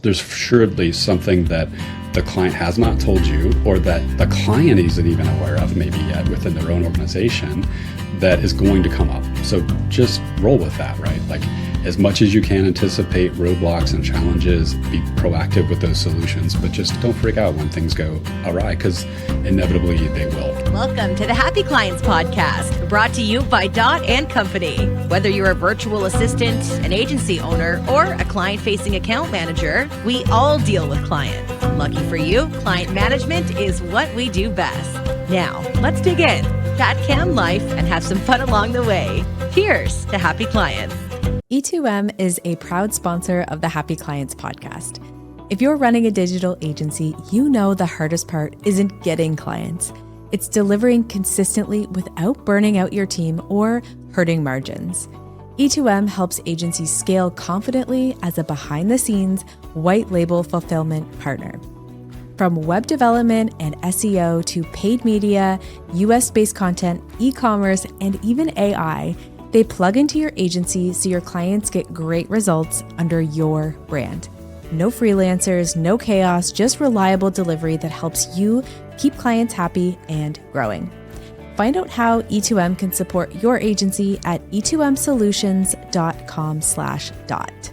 There's surely something that the client has not told you, or that the client isn't even aware of maybe yet within their own organization, that is going to come up. So just roll with that, right? Like, as much as you can, anticipate roadblocks and challenges, be proactive with those solutions, but just don't freak out when things go awry, because inevitably they will. Welcome to the Happy Clients Podcast, brought to you by Dot & Company. Whether you're a virtual assistant, an agency owner, or a client-facing account manager, we all deal with clients. Lucky for you, client management is what we do best. Now, let's dig in, chat cam life, and have some fun along the way. Cheers to Happy Clients. E2M is a proud sponsor of the Happy Clients Podcast. If you're running a digital agency, you know the hardest part isn't getting clients. It's delivering consistently without burning out your team or hurting margins. E2M helps agencies scale confidently as a behind-the-scenes, white-label fulfillment partner. From web development and SEO to paid media, US-based content, e-commerce, and even AI, they plug into your agency so your clients get great results under your brand. No freelancers, no chaos, just reliable delivery that helps you keep clients happy and growing. Find out how E2M can support your agency at e2msolutions.com/dot.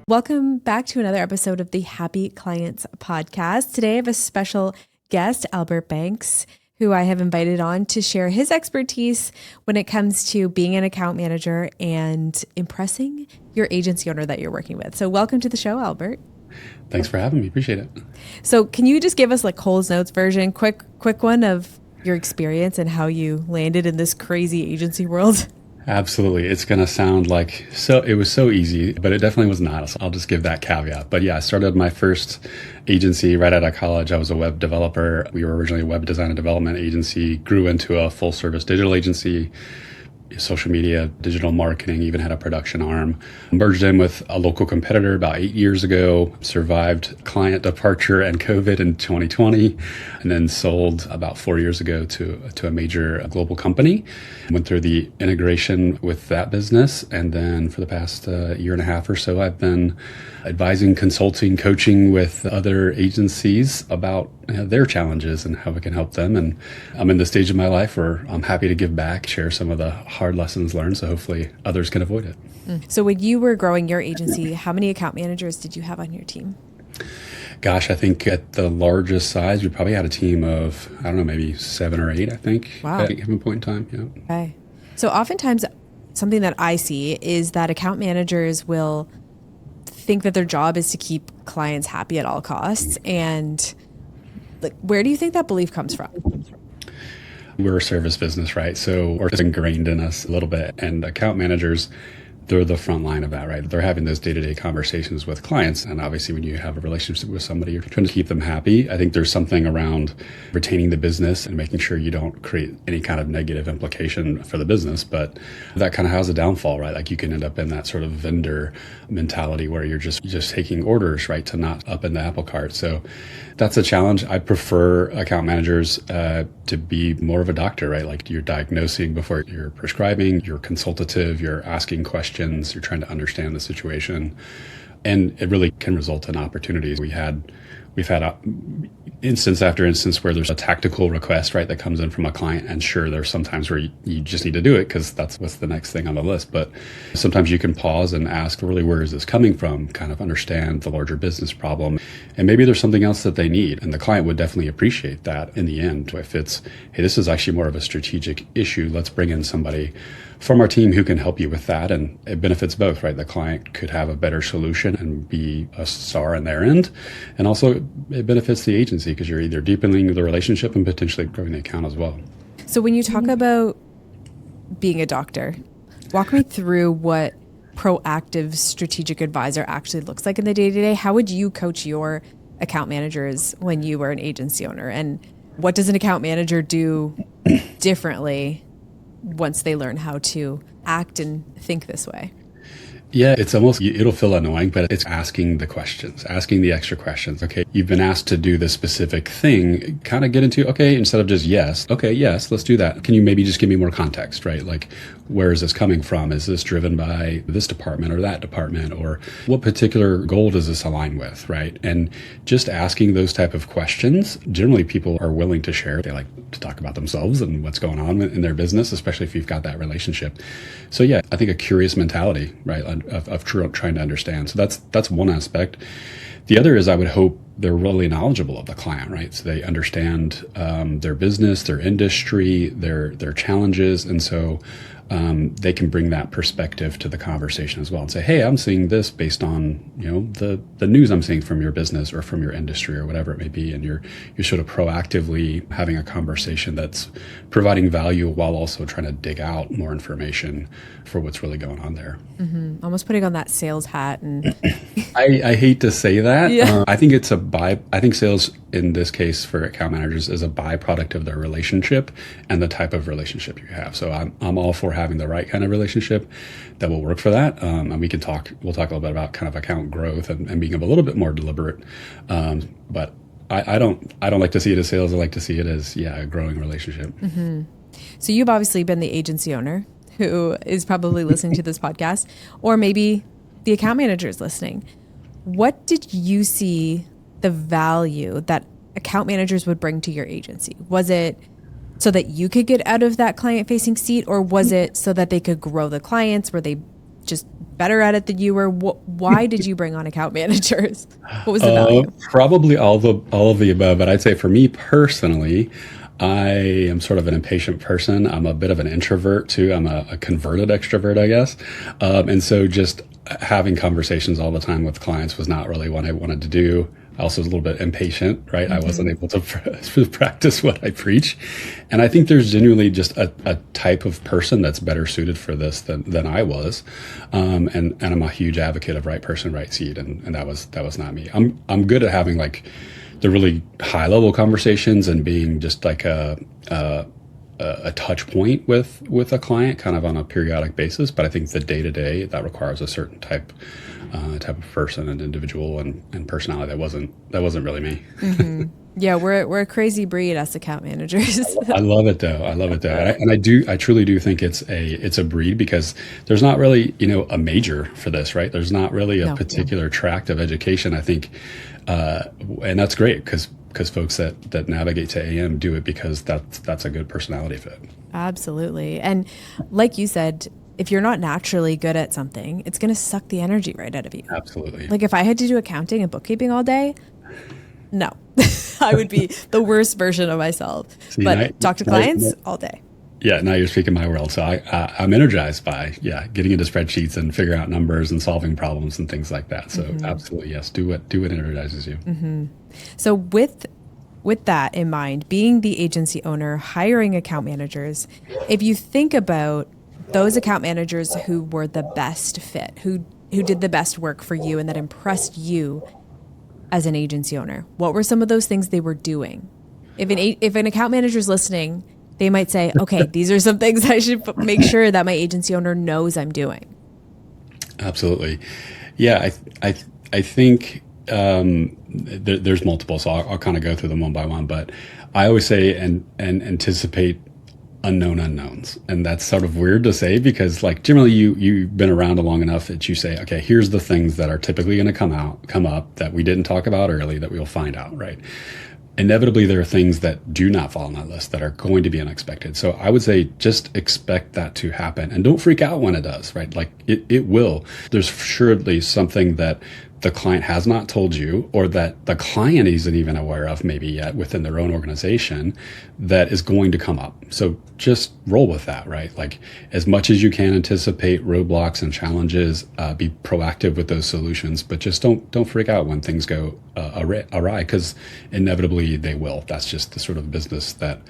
Welcome back to another episode of the Happy Clients Podcast. Today I have a special guest, Albert Banks, who I have invited on to share his expertise when it comes to being an account manager and impressing your agency owner that you're working with. So welcome to the show, Albert. Thanks for having me. Appreciate it. So can you just give us like Cole's Notes version, quick one of your experience and how you landed in this crazy agency world? Absolutely. It's going to sound like it was so easy, but it definitely was not. So I'll just give that caveat. But yeah, I started my first agency right out of college. I was a web developer. We were originally a web design and development agency, grew into a full service digital agency, social media, digital marketing, even had a production arm. Merged in with a local competitor about 8 years ago, survived client departure and COVID in 2020, and then sold about 4 years ago to a major global company. Went through the integration with that business, and then for the past year and a half or so, I've been advising, consulting, coaching with other agencies about their challenges and how we can help them. And I'm in the stage of my life where I'm happy to give back, share some of the hard lessons learned, so hopefully others can avoid it. So when you were growing your agency, how many account managers did you have on your team? Gosh, I think at the largest size, we probably had a team of, I don't know, maybe 7 or 8, I think, wow, at a given point in time. Yeah. Okay. So oftentimes something that I see is that account managers will think that their job is to keep clients happy at all costs. And like, where do you think that belief comes from? We're a service business, right? So it's ingrained in us a little bit. And account managers, they're the front line of that, right? They're having those day-to-day conversations with clients. And obviously, when you have a relationship with somebody, you're trying to keep them happy. I think there's something around retaining the business and making sure you don't create any kind of negative implication for the business. But that kind of has a downfall, right? Like you can end up in that sort of vendor mentality where you're just taking orders, right, to not up in the apple cart. So that's a challenge. I prefer account managers to be more of a doctor, right? Like you're diagnosing before you're prescribing, you're consultative, you're asking questions, you're trying to understand the situation. And it really can result in opportunities. We've had instance after instance where there's a tactical request, right, that comes in from a client. And sure, there's sometimes where you just need to do it because that's what's the next thing on the list. But sometimes you can pause and ask, really, where is this coming from? Kind of understand the larger business problem. And maybe there's something else that they need. And the client would definitely appreciate that in the end. If it's, hey, this is actually more of a strategic issue, let's bring in somebody from our team who can help you with that. And it benefits both, right? The client could have a better solution and be a star in their end. And also it benefits the agency because you're either deepening the relationship and potentially growing the account as well. So when you talk about being a doctor, walk me through what proactive strategic advisor actually looks like in the day-to-day. How would you coach your account managers when you were an agency owner? And what does an account manager do differently once they learn how to act and think this way? Yeah, it's almost, it'll feel annoying, but it's asking the questions, asking the extra questions. Okay, you've been asked to do this specific thing, kind of get into, okay, instead of just yes, okay, yes, let's do that. Can you maybe just give me more context, right? Like, where is this coming from? Is this driven by this department or that department? Or what particular goal does this align with, right? And just asking those type of questions, generally people are willing to share. They like to talk about themselves and what's going on in their business, especially if you've got that relationship. So yeah, I think a curious mentality, right, of trying to understand. So that's one aspect. The other is I would hope they're really knowledgeable of the client, right? So they understand their business, their industry, their challenges, and so they can bring that perspective to the conversation as well and say, hey, I'm seeing this based on, the news I'm seeing from your business or from your industry or whatever it may be. And you're sort of proactively having a conversation that's providing value while also trying to dig out more information for what's really going on there. Mm-hmm. Almost putting on that sales hat. And I hate to say that. Yeah. I think it's I think sales in this case for account managers is a byproduct of their relationship and the type of relationship you have. So I'm all for having the right kind of relationship that will work for that. And we'll talk a little bit about kind of account growth and being a little bit more deliberate. But I don't like to see it as sales. I like to see it as, a growing relationship. Mm-hmm. So you've obviously been the agency owner who is probably listening to this podcast, or maybe the account manager is listening. What did you see the value that account managers would bring to your agency? Was it so that you could get out of that client-facing seat, or was it so that they could grow the clients? Were they just better at it than you were? Why did you bring on account managers? What was the value? Probably all of the above, but I'd say for me personally, I am sort of an impatient person. I'm a bit of an introvert too. I'm a converted extrovert, I guess. And so just having conversations all the time with clients was not really what I wanted to do. I also was a little bit impatient, right? Mm-hmm. I wasn't able to practice what I preach. And I think there's genuinely just a type of person that's better suited for this than I was. And I'm a huge advocate of right person, right seat. And that was not me. I'm good at having like the really high level conversations and being just like a touch point with a client kind of on a periodic basis. But I think the day to day that requires a certain type of person and individual and personality that wasn't really me. Mm-hmm. Yeah, we're a crazy breed as account managers. I love it though. And I truly do think it's a breed, because there's not really, a major for this, right? There's not really a particular tract of education, I think. And that's great because folks that navigate to AM do it because that's a good personality fit. Absolutely. And like you said, if you're not naturally good at something, it's going to suck the energy right out of you. Absolutely. Like if I had to do accounting and bookkeeping all day, no, I would be the worst version of myself. See, but talk to clients all day. Yeah, now you're speaking my world. So I'm energized by, getting into spreadsheets and figuring out numbers and solving problems and things like that. So absolutely, yes, do what energizes you. Mm-hmm. So with that in mind, being the agency owner, hiring account managers, if you think about those account managers who were the best fit, who did the best work for you and that impressed you as an agency owner, what were some of those things they were doing? If an account manager is listening, they might say, okay, these are some things I should make sure that my agency owner knows I'm doing. Absolutely. Yeah, I think there's multiple, so I'll kind of go through them one by one. But I always say and anticipate unknown unknowns. And that's sort of weird to say because like generally you've been around long enough that you say, okay, here's the things that are typically going to come up that we didn't talk about early that we'll find out, right? Inevitably, there are things that do not fall on that list that are going to be unexpected. So I would say just expect that to happen and don't freak out when it does, right? Like it will. There's surely something that the client has not told you or that the client isn't even aware of maybe yet within their own organization that is going to come up. So just roll with that, right? Like as much as you can anticipate roadblocks and challenges, be proactive with those solutions, but just don't freak out when things go awry because inevitably they will. That's just the sort of business that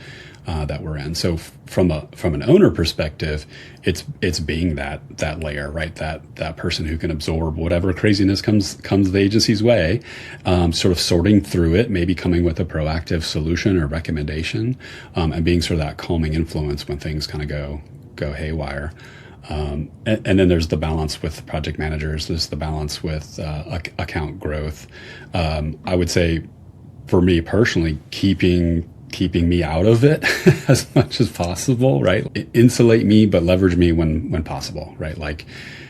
we're in. So from an owner perspective, it's being that layer, right? That person who can absorb whatever craziness comes the agency's way, sort of sorting through it, maybe coming with a proactive solution or recommendation, and being sort of that calming influence when things kind of go haywire. And then there's the balance with project managers. There's the balance with account growth. I would say, for me personally, keeping me out of it as much as possible, right? Insulate me, but leverage me when possible, right? Like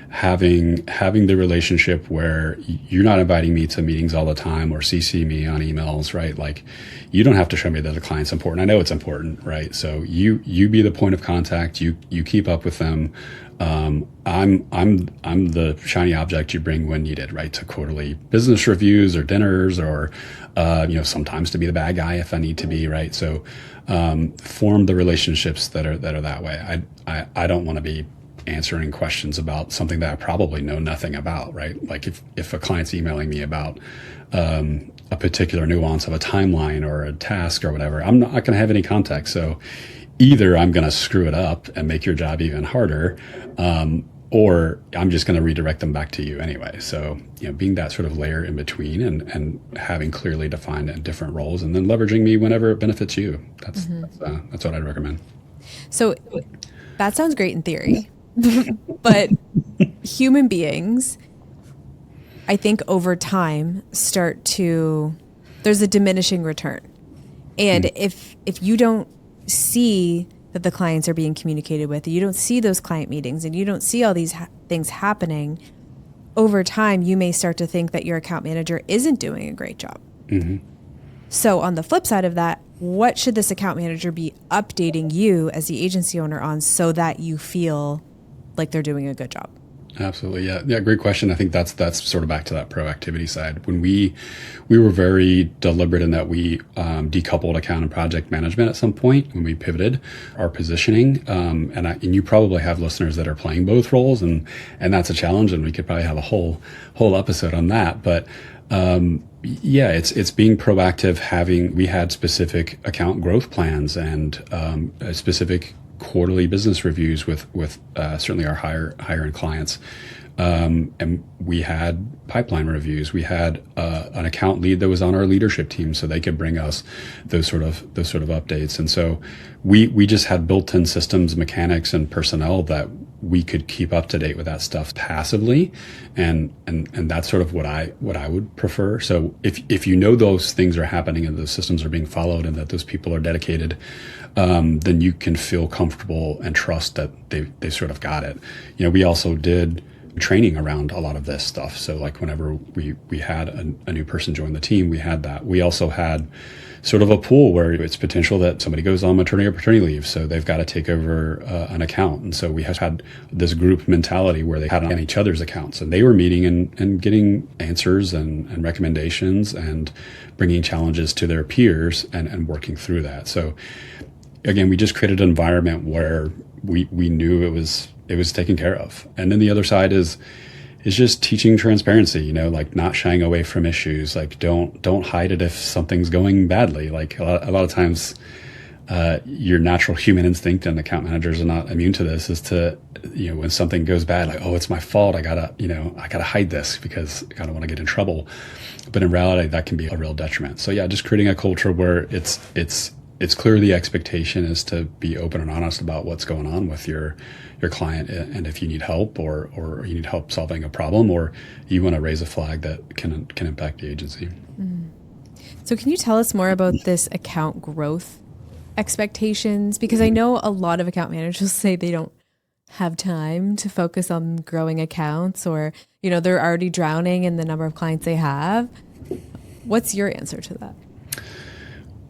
having the relationship where you're not inviting me to meetings all the time or CC me on emails, right? Like you don't have to show me that the client's important. I know it's important, right? So you be the point of contact. You keep up with them. I'm the shiny object you bring when needed, right? To quarterly business reviews or dinners or, sometimes to be the bad guy if I need to be, right? So, form the relationships that are that way. I don't want to be answering questions about something that I probably know nothing about, right? Like if a client's emailing me about, a particular nuance of a timeline or a task or whatever, I'm not going to have any context. So either I'm going to screw it up and make your job even harder, or I'm just going to redirect them back to you anyway. So, being that sort of layer in between and having clearly defined different roles and then leveraging me whenever it benefits you. That's what I'd recommend. So that sounds great in theory, but human beings, I think over time there's a diminishing return. And if you don't see that the clients are being communicated with, you don't see those client meetings, and you don't see all these things happening, over time, you may start to think that your account manager isn't doing a great job. Mm-hmm. So on the flip side of that, what should this account manager be updating you as the agency owner on so that you feel like they're doing a good job? Absolutely. Yeah. Great question. I think that's sort of back to that proactivity side. When we were very deliberate in that we decoupled account and project management at some point when we pivoted our positioning. And you probably have listeners that are playing both roles, and that's a challenge. And we could probably have a whole episode on that. But it's being proactive. We had specific account growth plans and specific quarterly business reviews with certainly our higher end clients, and we had pipeline reviews. We had an account lead that was on our leadership team, so they could bring us those sort of updates. And so we just had built-in systems, mechanics, and personnel that we could keep up to date with that stuff passively, and that's sort of what I would prefer. So if those things are happening and those systems are being followed and that those people are dedicated, then you can feel comfortable and trust that they sort of got it. We also did training around a lot of this stuff. So like whenever we had a new person join the team, we had that. We also had sort of a pool where it's potential that somebody goes on maternity or paternity leave, so they've got to take over an account. And so we have had this group mentality where they had on each other's accounts, and they were meeting and getting answers and recommendations and bringing challenges to their peers and working through that. So again, we just created an environment where we knew it was taken care of. And then the other side is just teaching transparency, like not shying away from issues. Like don't hide it if something's going badly. Like a lot of times, your natural human instinct, and account managers are not immune to this, is to, when something goes bad, like, oh, it's my fault. I gotta hide this because I don't want to get in trouble. But in reality, that can be a real detriment. So yeah, just creating a culture where it's clear the expectation is to be open and honest about what's going on with your client, and if you need help or you need help solving a problem, or you want to raise a flag that can impact the agency. Mm. So can you tell us more about this account growth expectations? Because I know a lot of account managers say they don't have time to focus on growing accounts, or they're already drowning in the number of clients they have. What's your answer to that?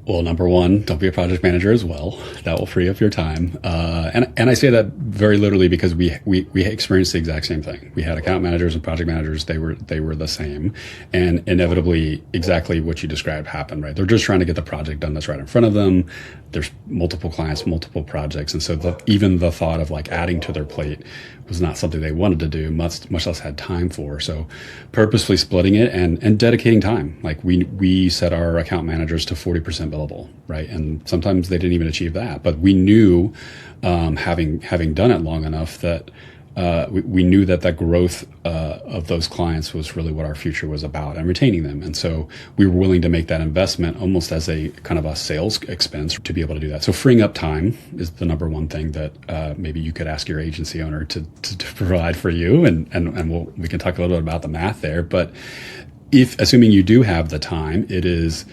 Well, number one, don't be a project manager as well. That will free up your time. And I say that very literally because we experienced the exact same thing. We had account managers and project managers. They were the same, and inevitably exactly what you described happened, right? They're just trying to get the project done that's right in front of them. There's multiple clients, multiple projects. And so even the thought of like adding to their plate was not something they wanted to do, much less had time for. So purposefully splitting it and dedicating time. Like we set our account managers to 40% billable, right? And sometimes they didn't even achieve that. But we knew, having done it long enough, that we knew that growth of those clients was really what our future was about, and retaining them. And so we were willing to make that investment almost as a kind of a sales expense to be able to do that. So freeing up time is the number one thing that maybe you could ask your agency owner to provide for you. And we can talk a little bit about the math there. But assuming you do have the time, it is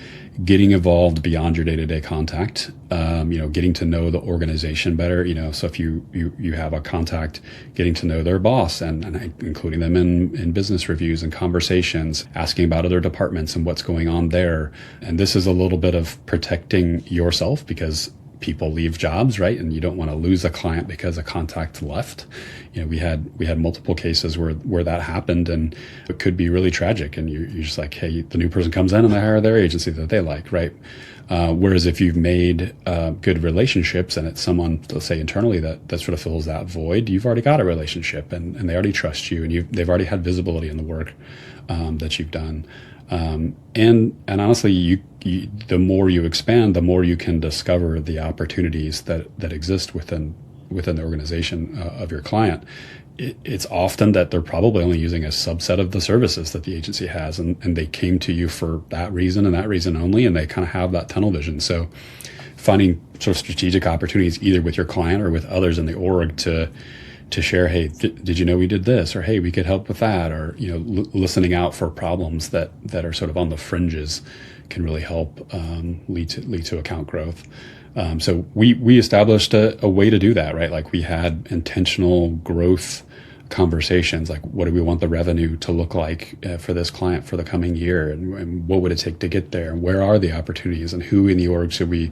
getting involved beyond your day-to-day contact, getting to know the organization better. So if you have a contact, getting to know their boss and including them in business reviews and conversations, asking about other departments and what's going on there. And this is a little bit of protecting yourself, because people leave jobs, right? And you don't want to lose a client because a contact left. We had multiple cases where that happened, and it could be really tragic. And you're just like, hey, the new person comes in and they hire their agency that they like, right? Whereas if you've made good relationships and it's someone, let's say internally, that sort of fills that void, you've already got a relationship and they already trust you, and they've already had visibility in the work that you've done. And honestly, the more you expand, the more you can discover the opportunities that exist within the organization of your client. It's often that they're probably only using a subset of the services that the agency has, and they came to you for that reason and that reason only, and they kind of have that tunnel vision. So finding sort of strategic opportunities either with your client or with others in the org to share, hey, did you know we did this? Or, hey, we could help with that. Or, listening out for problems that are sort of on the fringes can really help lead to account growth. So we established a way to do that, right? Like we had intentional growth conversations, like what do we want the revenue to look like for this client for the coming year, and what would it take to get there, and where are the opportunities, and who in the org should we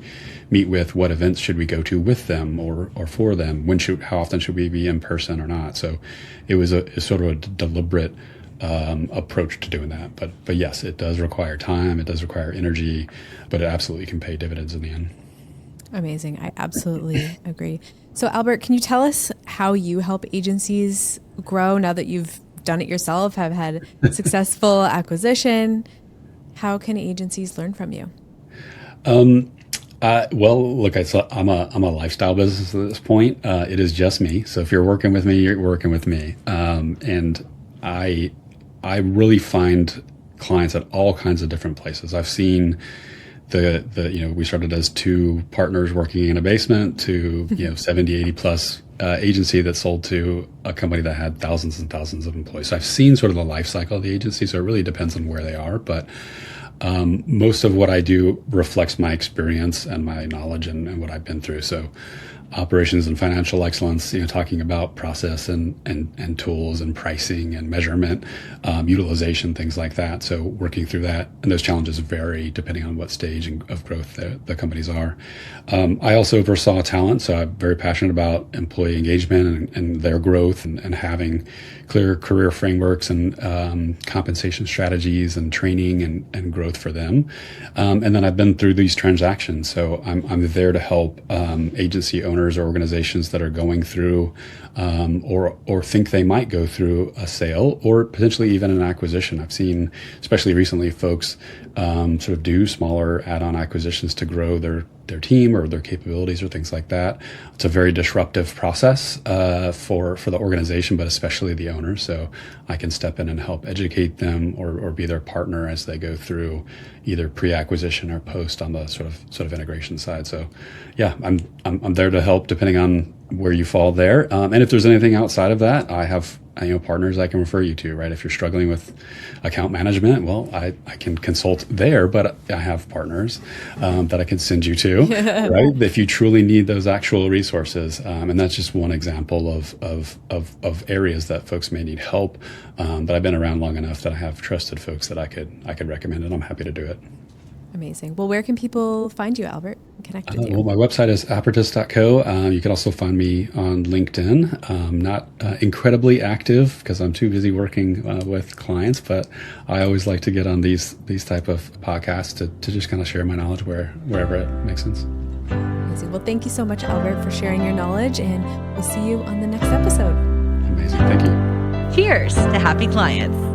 meet with, what events should we go to with them or for them, how often should we be in person or not. So it was a sort of a deliberate approach to doing that. But yes, it does require time, it does require energy, but it absolutely can pay dividends in the end. Amazing. I absolutely agree. So Albert, can you tell us how you help agencies grow now that you've done it yourself, have had successful acquisition? How can agencies learn from you? Well, look, I'm a lifestyle business at this point. It is just me. So if you're working with me, you're working with me. And I really find clients at all kinds of different places. I've seen we started as two partners working in a basement to 70, 80 plus agency that sold to a company that had thousands and thousands of employees. So I've seen sort of the life cycle of the agency. So it really depends on where they are. But most of what I do reflects my experience and my knowledge and what I've been through. So operations and financial excellence, talking about process and tools and pricing and measurement, utilization, things like that. So working through that, and those challenges vary depending on what stage of growth the companies are. I also oversaw talent, so I'm very passionate about employee engagement and their growth and having clear career frameworks and compensation strategies and training and growth for them. And then I've been through these transactions, so I'm there to help agency owners or organizations that are going through or think they might go through a sale or potentially even an acquisition. I've seen, especially recently, folks sort of do smaller add-on acquisitions to grow their team or their capabilities or things like that. It's a very disruptive process for the organization, but especially the owner. So I can step in and help educate them or be their partner as they go through either pre-acquisition or post on the sort of integration side. So yeah, I'm there to help depending on where you fall there. And if there's anything outside of that, I have partners I can refer you to, right? If you're struggling with account management, well, I can consult there, but I have partners that I can send you to, right? If you truly need those actual resources. And that's just one example of areas that folks may need help. But I've been around long enough that I have trusted folks that I could recommend, and I'm happy to do it. Amazing. Well, where can people find you, Albert, and connect with you? Well, my website is apertus.co. You can also find me on LinkedIn. I'm not incredibly active because I'm too busy working with clients, but I always like to get on these type of podcasts to just kind of share my knowledge wherever it makes sense. Amazing. Well, thank you so much, Albert, for sharing your knowledge, and we'll see you on the next episode. Amazing. Thank you. Cheers to happy clients.